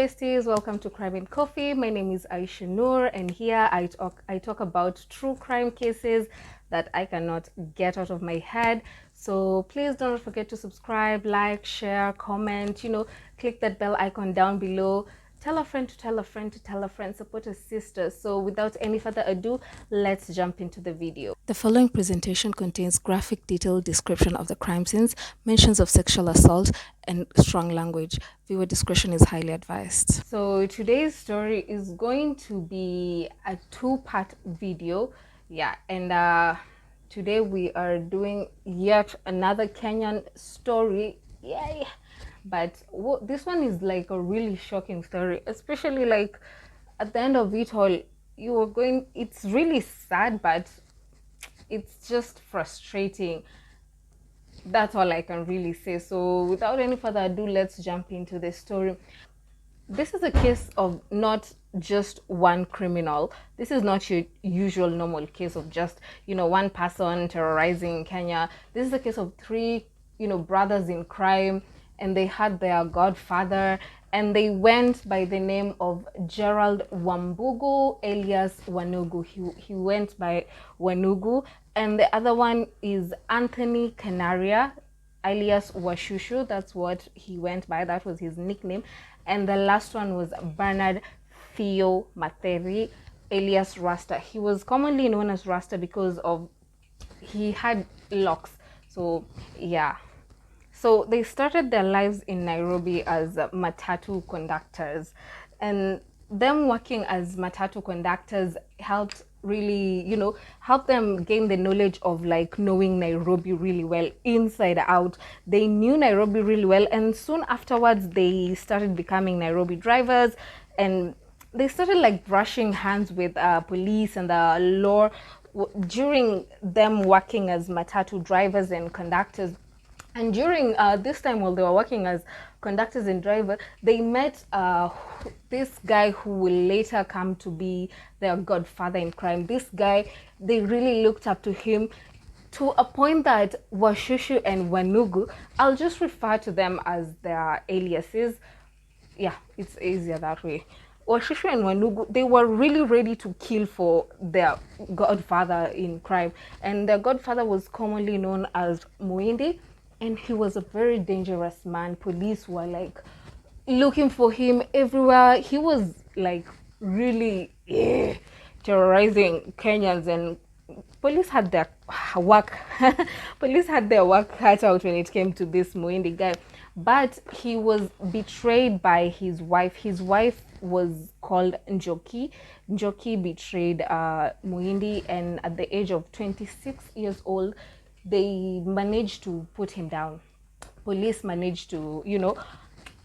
besties, welcome to Crime and Coffee. My name is Aisha Noor, and here I talk about true crime cases that I cannot get out of my head. So please don't forget to subscribe, like, share, comment, click that bell icon down below. Tell a friend to tell a friend to tell a friend, support a sister. So without any further ado, let's jump into the video. The following presentation contains graphic detailed description of the crime scenes, mentions of sexual assault, and strong language. Viewer discretion is highly advised. So today's story is going to be a two-part video. Yeah, and today we are doing yet another Kenyan story. Yay! But this one is like a really shocking story, especially like at the end of it all, it's really sad, but it's just frustrating. That's all I can really say. So without any further ado, let's jump into the story. This is a case of not just one criminal. This is not your usual normal case of just, one person terrorizing Kenya. This is a case of three, brothers in crime, and they had their godfather, and they went by the name of Gerald Wambugu alias Wanugu. He went by Wanugu, and the other one is Anthony Canaria alias Wacucu. That's what he went by. That was his nickname. And the last one was Bernard Theo Materi alias Rasta. He was commonly known as Rasta because he had locks. So yeah. So they started their lives in Nairobi as matatu conductors, and them working as matatu conductors helped really, help them gain the knowledge of like knowing Nairobi really well, inside out. They knew Nairobi really well, and soon afterwards they started becoming Nairobi drivers, and they started like brushing hands with police and the law during them working as matatu drivers and conductors. And during this time, while they were working as conductors and drivers, they met this guy who will later come to be their godfather in crime. This guy, they really looked up to him to a point that Wacucu and Wanugu, I'll just refer to them as their aliases. Yeah, it's easier that way. Wacucu and Wanugu, they were really ready to kill for their godfather in crime. And their godfather was commonly known as Muindi. And he was a very dangerous man. Police were like looking for him everywhere. He was like really terrorizing Kenyans, and police had their work. Police had their work cut out when it came to this Muindi guy. But he was betrayed by his wife. His wife was called Njoki. Njoki betrayed Muindi, and at the age of 26 years old, they managed to put him down. Police managed to,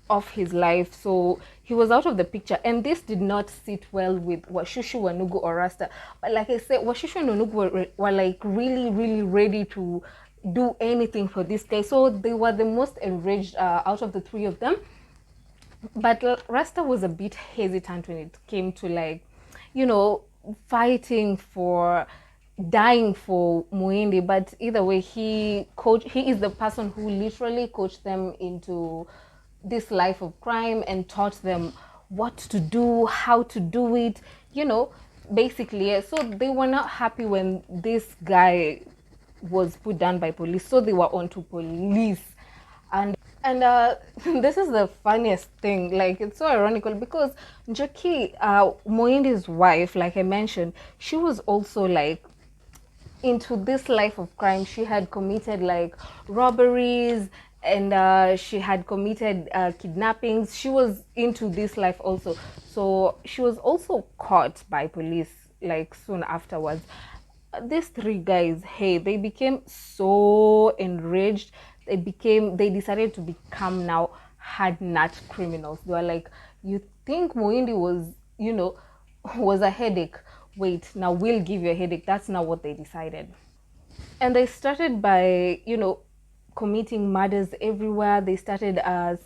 off his life. So he was out of the picture. And this did not sit well with Wacucu&Wanugu or Rasta. But like I said, Wacucu and Wanugu were like really, really ready to do anything for this guy. So they were the most enraged out of the three of them. But Rasta was a bit hesitant when it came to like, fighting for dying for Muindi. But either way, he is the person who literally coached them into this life of crime and taught them what to do, how to do it, basically. So they were not happy when this guy was put down by police, so they were on to police. And this is the funniest thing, like it's so ironical because Njoki, Muindi's wife, like I mentioned, she was also like into this life of crime. She had committed like robberies, and she had committed kidnappings. She was into this life also. So she was also caught by police like soon afterwards. These three guys, hey, they became so enraged. They decided to become now hard nut criminals. They were like, you think Muindi was a headache? Wait, now we'll give you a headache. That's not what they decided. And they started by, committing murders everywhere. They started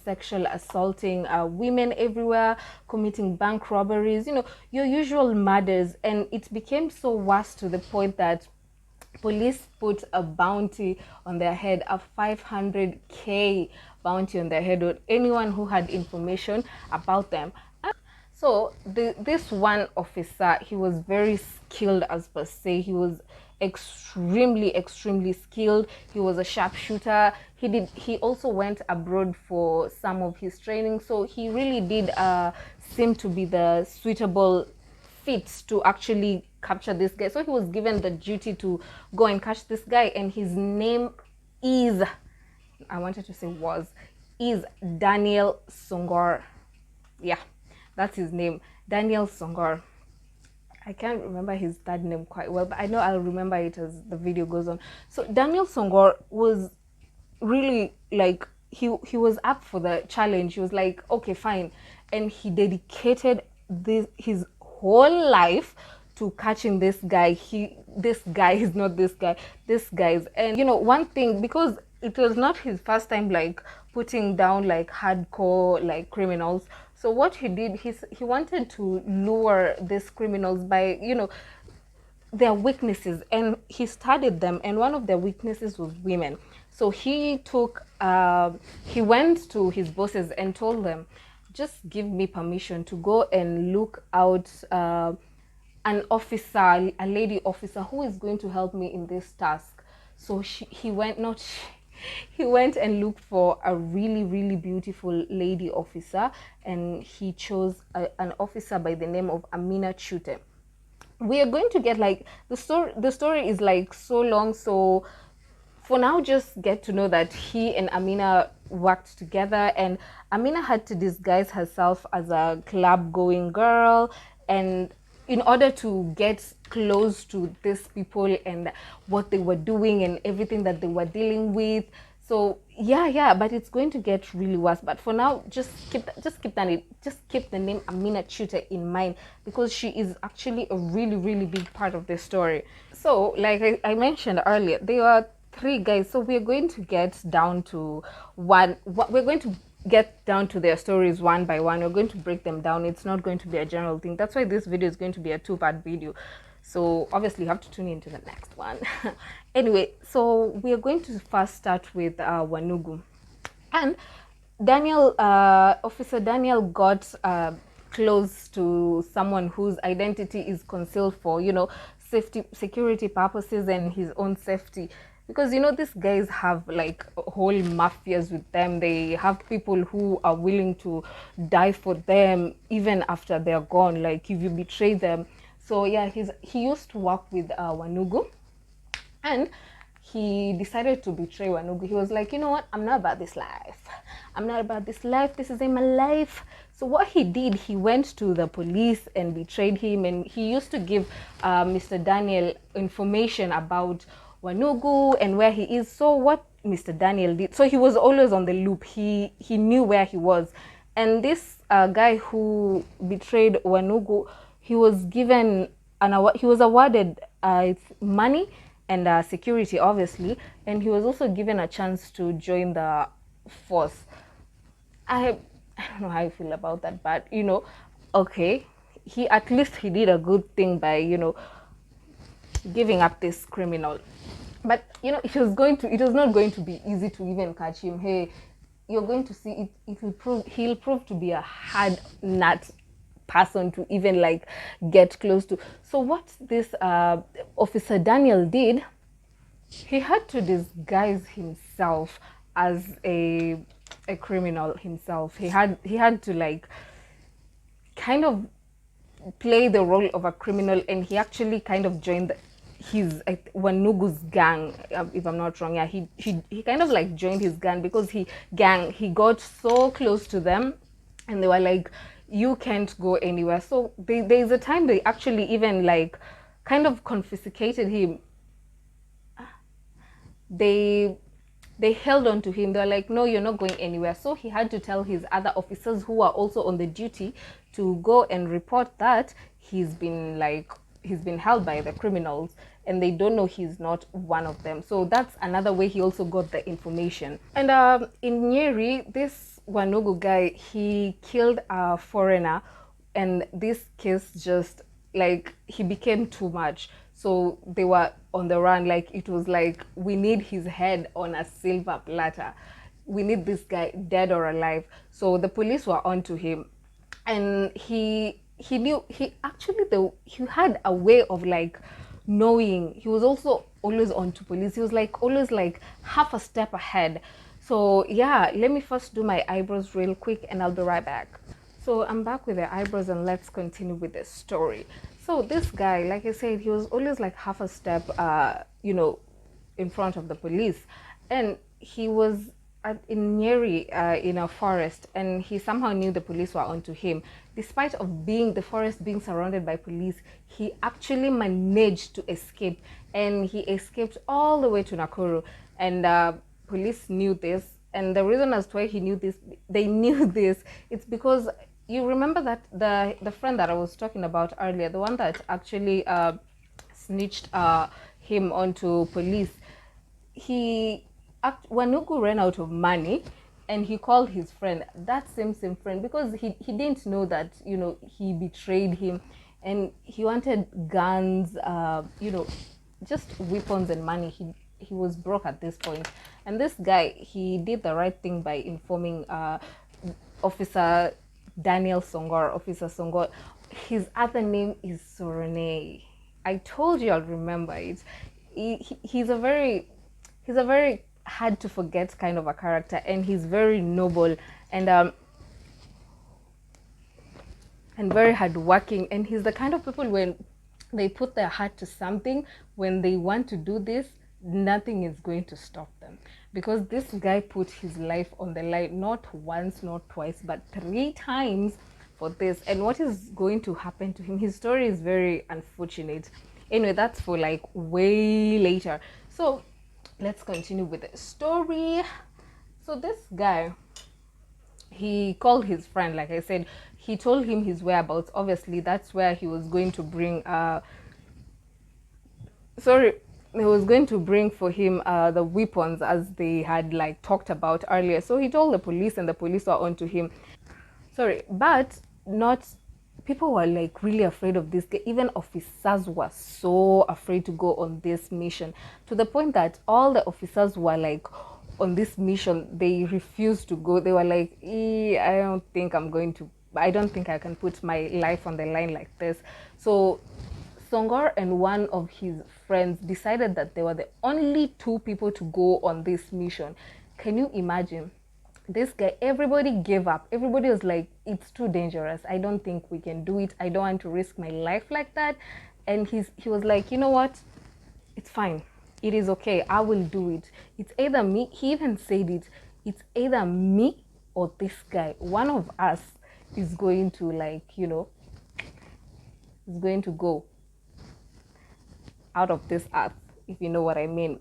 sexual assaulting women everywhere, committing bank robberies, your usual murders. And it became so worse to the point that police put a bounty on their head, a 500K bounty on their head, on anyone who had information about them. So this one officer, he was very skilled, as per se. He was extremely skilled. He was a sharpshooter. He also went abroad for some of his training, so he really did seem to be the suitable fit to actually capture this guy. So he was given the duty to go and catch this guy, and his name is, I wanted to say was, is Daniel Songor. Yeah, that's his name, Daniel Songor. I can't remember his third name quite well, but I know I'll remember it as the video goes on. So Daniel Songor was really like, he was up for the challenge. He was like, okay, fine, and he dedicated his whole life to catching this guy. This guy is not this guy. This guy's, and you know, one thing, because it was not his first time like putting down like hardcore like criminals. So what he did, he wanted to lure these criminals by, you know, their weaknesses, and he studied them, and one of their weaknesses was women. So he went to his bosses and told them, just give me permission to go and look out an officer, a lady officer who is going to help me in this task. So he went and looked for a really beautiful lady officer, and he chose an officer by the name of Amina Chute. We are going to get like the story is like so long, so for now just get to know that he and Amina worked together, and Amina had to disguise herself as a club going girl, and in order to get close to these people and what they were doing and everything that they were dealing with. So yeah, but it's going to get really worse. But for now, just keep the name Amina Chute in mind, because she is actually a really big part of the story. So like I mentioned earlier, there are 3 guys. So we're going to get down to we're going to get down to their stories one by one. We're going to break them down. It's not going to be a general thing. That's why this video is going to be a 2-part video. So obviously you have to tune into the next one. Anyway, so we are going to first start with Wanugu. And Officer Daniel got close to someone whose identity is concealed for, you know, security purposes and his own safety. Because, you know, these guys have like whole mafias with them. They have people who are willing to die for them even after they're gone, like if you betray them. So yeah, he used to work with Wanugu, and he decided to betray Wanugu. He was like, you know what, I'm not about this life. I'm not about this life. This isn't my life. So what he did, he went to the police and betrayed him, and he used to give Mr. Daniel information about Wanugu and where he is. So what Mr. Daniel did, so he was always on the loop. He knew where he was. And this guy who betrayed Wanugu, he was given an award. He was awarded money and security, obviously, and he was also given a chance to join the force. I don't know how I feel about that, but you know, okay, at least he did a good thing by, you know, giving up this criminal. But you know, it was not going to be easy to even catch him. Hey, you're going to see he'll prove to be a hard nut person to even like get close to. So what this Officer Daniel did, he had to disguise himself as a criminal himself. He had to like kind of play the role of a criminal, and he actually kind of joined his Wanugu's gang, if I'm not wrong. Yeah, he kind of like joined his gang, because he got so close to them, and they were like, you can't go anywhere. So there's a time they actually even like kind of confiscated him. They held on to him. They're like, no, you're not going anywhere. So he had to tell his other officers who are also on the duty to go and report that he's been held by the criminals, and they don't know he's not one of them. So that's another way he also got the information. And in Nyeri, this Wanugu guy, he killed a foreigner, and this case just like, he became too much. So they were on the run. Like, it was like, we need his head on a silver platter. We need this guy dead or alive. So the police were onto him, and he knew, he actually, he had a way of like knowing. He was also always on to police. He was like always like half a step ahead. So yeah, let me first do my eyebrows real quick and I'll be right back. So I'm back with the eyebrows and let's continue with the story. So this guy, like I said, he was always like half a step in front of the police, and he was in Nyeri, in a forest, and he somehow knew the police were onto him. Despite of being the forest being surrounded by police, he actually managed to escape, and he escaped all the way to Nakuru. And police knew this, and the reason as to why they knew this, it's because you remember that the friend that I was talking about earlier, the one that actually snitched him onto police, Wanugu ran out of money, and he called his friend, that same friend, because he didn't know that he betrayed him, and he wanted guns, just weapons and money. He was broke at this point, and this guy, he did the right thing by informing Officer Daniel Songor, Officer Songor. His other name is Sorone. I told you I'll remember it. He's a very hard to forget kind of a character, and he's very noble and very hardworking, and he's the kind of people, when they put their heart to something, when they want to do this, nothing is going to stop them, because this guy put his life on the line, not once, not twice, but 3 times for this. And what is going to happen to him, his story is very unfortunate. Anyway, that's for like way later. So let's continue with the story. So this guy, he called his friend, like I said, he told him his whereabouts. Obviously that's where he was going to bring he was going to bring for him the weapons, as they had like talked about earlier. So he told the police, and the police were onto him. But not people were like really afraid of this guy. Even officers were so afraid to go on this mission, to the point that all the officers were like on this mission, they refused to go. They were like, I don't think I can put my life on the line like this. So Songor and one of his friends decided that they were the only 2 people to go on this mission. Can you imagine? This guy, everybody gave up. Everybody was like, it's too dangerous. I don't think we can do it. I don't want to risk my life like that. And he was like, you know what? It's fine. It is okay. I will do it. It's either me. He even said it. It's either me or this guy. One of us is going to is going to go out of this earth, if you know what I mean.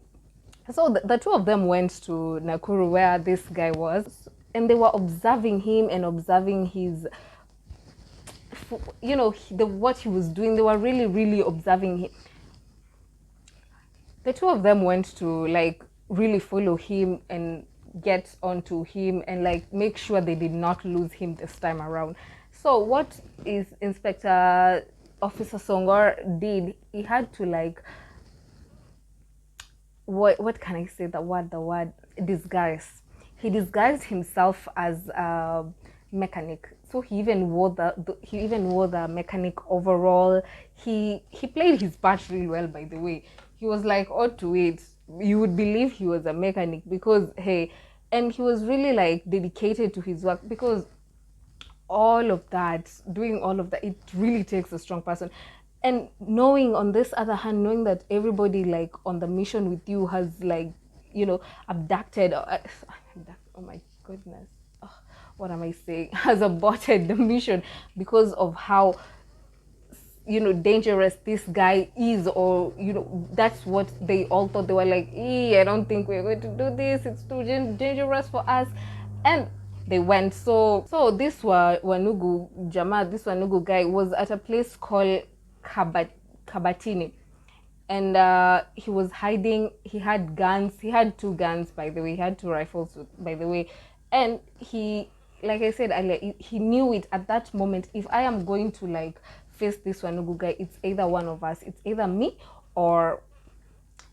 So the 2 of them went to Nakuru, where this guy was, and they were observing him and observing his, what he was doing. They were really, really observing him. The 2 of them went to like really follow him and get onto him and like make sure they did not lose him this time around. So what is Inspector Officer Songor did, he had to like, what can I say, the word disguise. He disguised himself as a mechanic. So he even wore the mechanic overall. He played his part really well, by the way. He was like, oh, to it, you would believe he was a mechanic, because hey, and he was really like dedicated to his work, because doing all of that, it really takes a strong person. And knowing, on this other hand, knowing that everybody like on the mission with you has like abducted, oh my goodness, what am I saying, has aborted the mission because of how dangerous this guy is, or that's what they all thought. They were like, I don't think we're going to do this, it's too dangerous for us. And they went. So this Wanugu this Wanugu guy was at a place called Kabatini, and he was hiding. He had guns. He had 2 guns, by the way. He had 2 rifles, by the way. And he, like I said earlier, he knew it at that moment. If I am going to like face this Wanugu guy, it's either one of us. It's either me or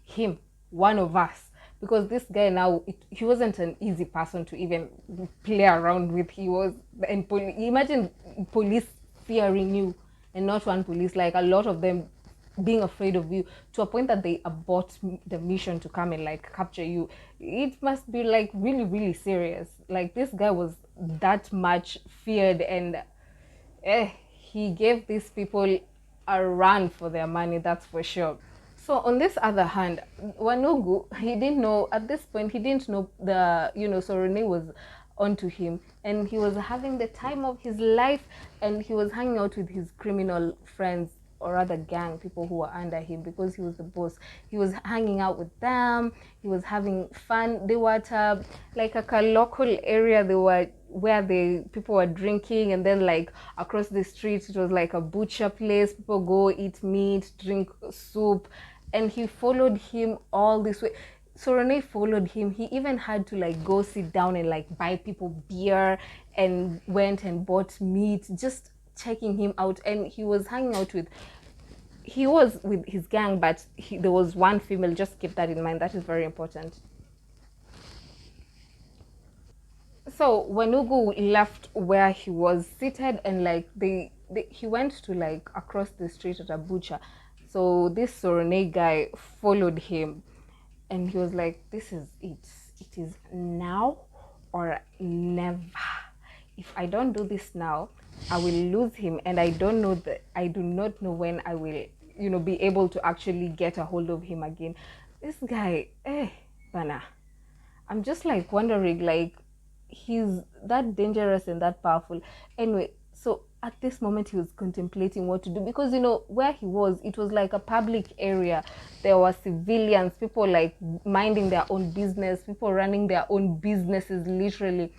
him, one of us, because this guy now, he wasn't an easy person to even play around with. He was, and imagine police fearing you, and not one police, like a lot of them being afraid of you to a point that they abort the mission to come and like capture you. It must be like really, really serious. Like this guy was that much feared, and he gave these people a run for their money, that's for sure. So on this other hand, Wanugu, he didn't know at this point. He didn't know Sorone was onto him, and he was having the time of his life, and he was hanging out with his criminal friends, or rather gang, people who were under him, because he was the boss. He was hanging out with them. He was having fun. They were at like a local area. They were where the people were drinking, and then like across the street it was like a butcher place. People go eat meat, drink soup, and he followed him all this way. So Rene followed him. He even had to like go sit down and like buy people beer, and went and bought meat, just checking him out. And he was hanging out with, he was with his gang, but there was one female. Just keep that in mind. That is very important. So Wanugu left where he was seated, and like he went to like across the street at a butcher. So this Sorone guy followed him, and he was like, this is it. It is now or never. If I don't do this now, I will lose him, and I don't know that, I do not know when I will, be able to actually get a hold of him again. This guy, bana. I'm just like wondering, like, he's that dangerous and that powerful. Anyway, so at this moment he was contemplating what to do, because where he was, it was like a public area. There were civilians, people like minding their own business, people running their own businesses literally.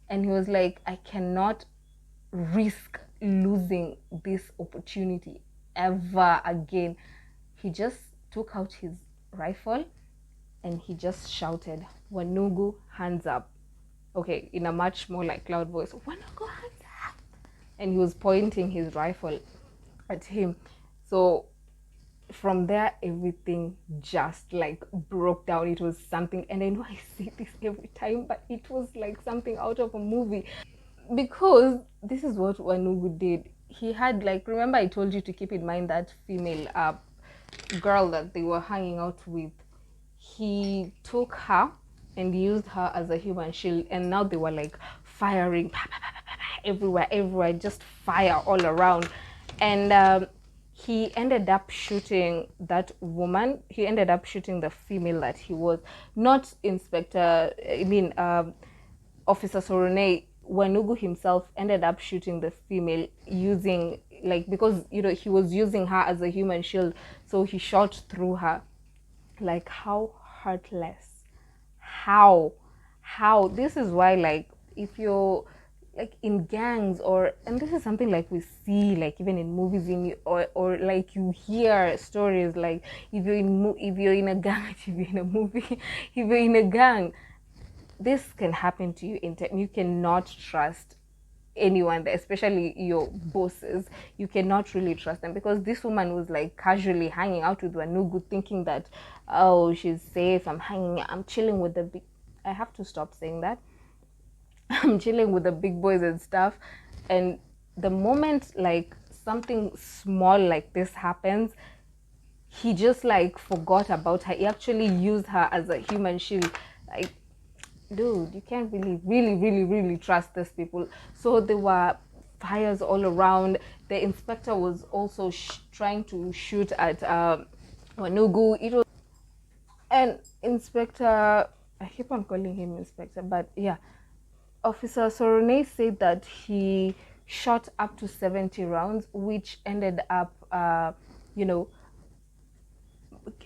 And he was like, I cannot risk losing this opportunity ever again. He just took out his rifle, and he just shouted, Wanugu, hands up. Okay, in a much more like loud voice, Wanugu, hands up. And he was pointing his rifle at him. So from there, everything just like broke down. It was something, and I know I say this every time, but it was like something out of a movie, because this is what Wanugu did. He had, like, remember I told you to keep in mind that female girl that they were hanging out with. He took her and used her as a human shield, and now they were like firing everywhere, just fire all around. And he ended up shooting that woman. He ended up shooting the female that he was, not Officer Sorone. Wanugu himself ended up shooting the female, using, like, because he was using her as a human shield, so he shot through her. Like, how heartless, how this is why, like, if you're like in gangs, and this is something like we see like even in movies, or like you hear stories, like if you're in a gang, if you're in a movie, if you're in a gang, this can happen to you in time. You cannot trust anyone, especially your bosses. You cannot really trust them, because this woman was like casually hanging out with Wanugu, thinking that, oh, she's safe, I'm chilling with the big, I have to stop saying that, I'm chilling with the big boys and stuff. And the moment like something small like this happens, he just like forgot about her. He actually used her as a human shield. Like, dude, you can't really trust these people. So there were fires all around. The inspector was also trying to shoot at Wanugu. It was, and Inspector, I keep on calling him Inspector, but yeah, Officer Sorone said that he shot up to 70 rounds, which ended up,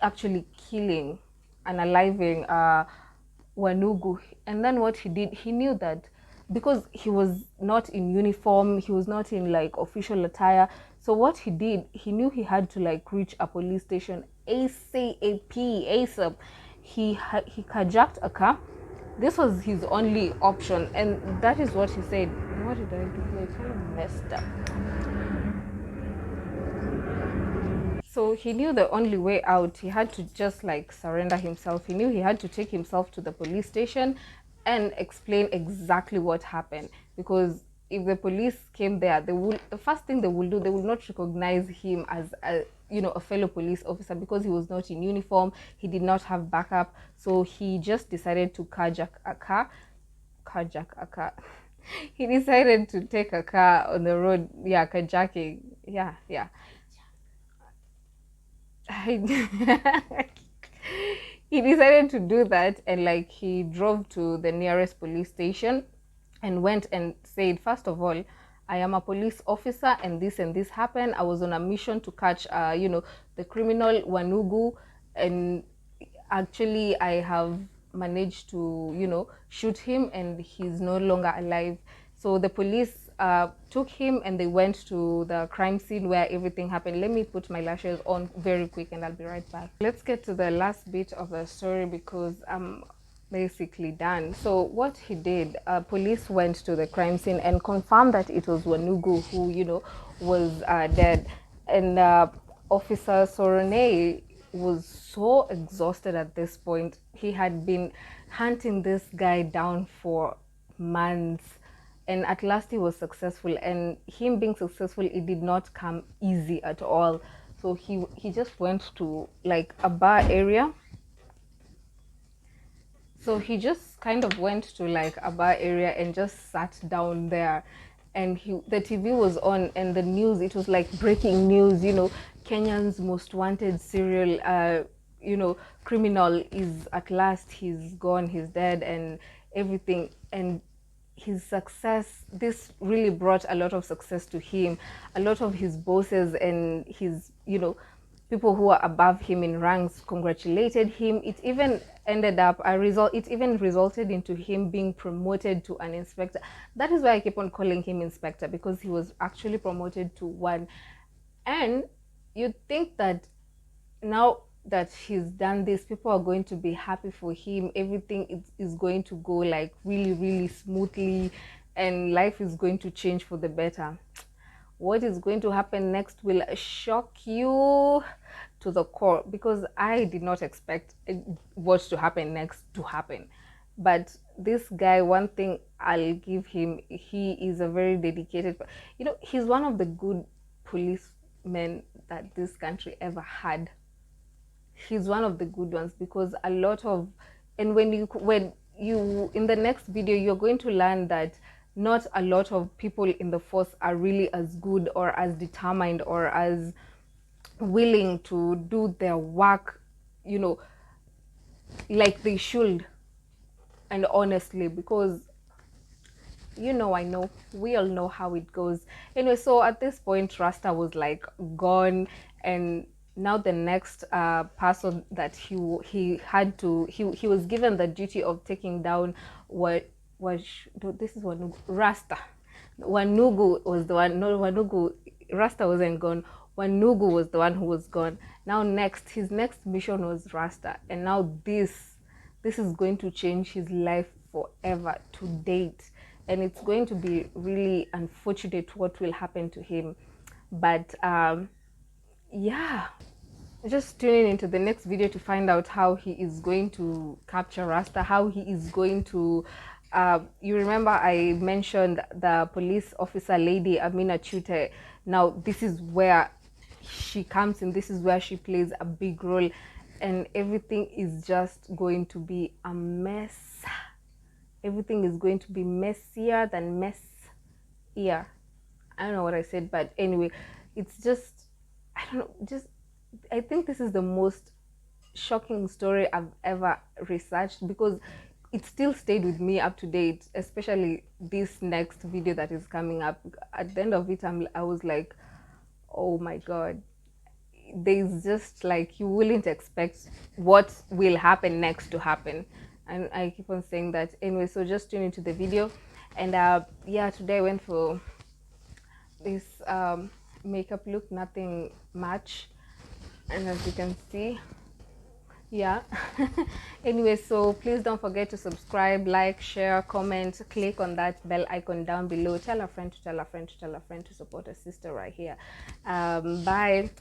actually killing and aliving Wanugu. And then what he did, he knew that because he was not in uniform, he was not in like official attire. So what he did, he knew he had to like reach a police station ASAP. He carjacked a car. This was his only option, and that is what he said. What did I do? I kind of messed up. So he knew the only way out. He had to just like surrender himself. He knew he had to take himself to the police station and explain exactly what happened. Because if the police came there, the first thing they will do, they will not recognize him as a a fellow police officer, because he was not in uniform. He did not have backup. So he just decided to carjack a car. Carjack a car. He decided to take a car on the road. Yeah, carjacking. Yeah. He decided to do that, and like he drove to the nearest police station and went and said, first of all, I am a police officer and this happened. I was on a mission to catch the criminal Wanugu, and actually I have managed to shoot him and he's no longer alive. So the police took him and they went to the crime scene where everything happened. Let me put my lashes on very quick and I'll be right back. Let's get to the last bit of the story because I'm basically done. So what he did, police went to the crime scene and confirmed that it was Wanugu who was dead. And Officer Sorone was so exhausted at this point. He had been hunting this guy down for months, and at last he was successful. And him being successful, it did not come easy at all. So he just went to like a bar area. So he just kind of went to like a bar area and just sat down there, and the TV was on, and the news, it was like breaking news, Kenyan's most wanted serial criminal is at last, he's gone, he's dead and everything. And his success, this really brought a lot of success to him. A lot of his bosses and his people who are above him in ranks congratulated him. It even ended up it even resulted into him being promoted to an inspector. That is why I keep on calling him inspector, because he was actually promoted to one. And you'd think that now that he's done this, people are going to be happy for him. Everything is going to go like really, really smoothly, and life is going to change for the better. What is going to happen next will shock you to the core, because I did not expect what to happen next to happen. But this guy, one thing I'll give him, he is a very dedicated, he's one of the good policemen that this country ever had. He's one of the good ones, because a lot of, and when you in the next video, you're going to learn that not a lot of people in the force are really as good or as determined or as willing to do their work, like they should, and honestly, because I know, we all know how it goes. Anyway, so at this point, Rasta was like gone, and now the next person that he had to, he was given the duty of taking down this is Wanugu, Rasta. Wanugu was the one. No, Wanugu, Rasta wasn't gone. Wanugu was the one who was gone. Now his next mission was Rasta, and now this is going to change his life forever to date, and it's going to be really unfortunate what will happen to him. But yeah, just tune in into the next video to find out how he is going to capture Rasta, how he is going to you remember I mentioned the police officer lady Amina Chute. Now this is where she comes in, this is where she plays a big role, and everything is just going to be a mess. Everything is going to be messier than messier. I don't know what I said, but anyway, it's just, I don't know, I think this is the most shocking story I've ever researched, because it still stayed with me up to date, especially this next video that is coming up. At the end of it, I was like, oh my God, there's just like, you wouldn't expect what will happen next to happen. And I keep on saying that. Anyway, so just tune into the video. And yeah, today I went for this makeup look, nothing much, and as you can see, yeah. Anyway, so please don't forget to subscribe, like, share, comment, click on that bell icon down below. Tell a friend to tell a friend to tell a friend to support a sister right here. Bye.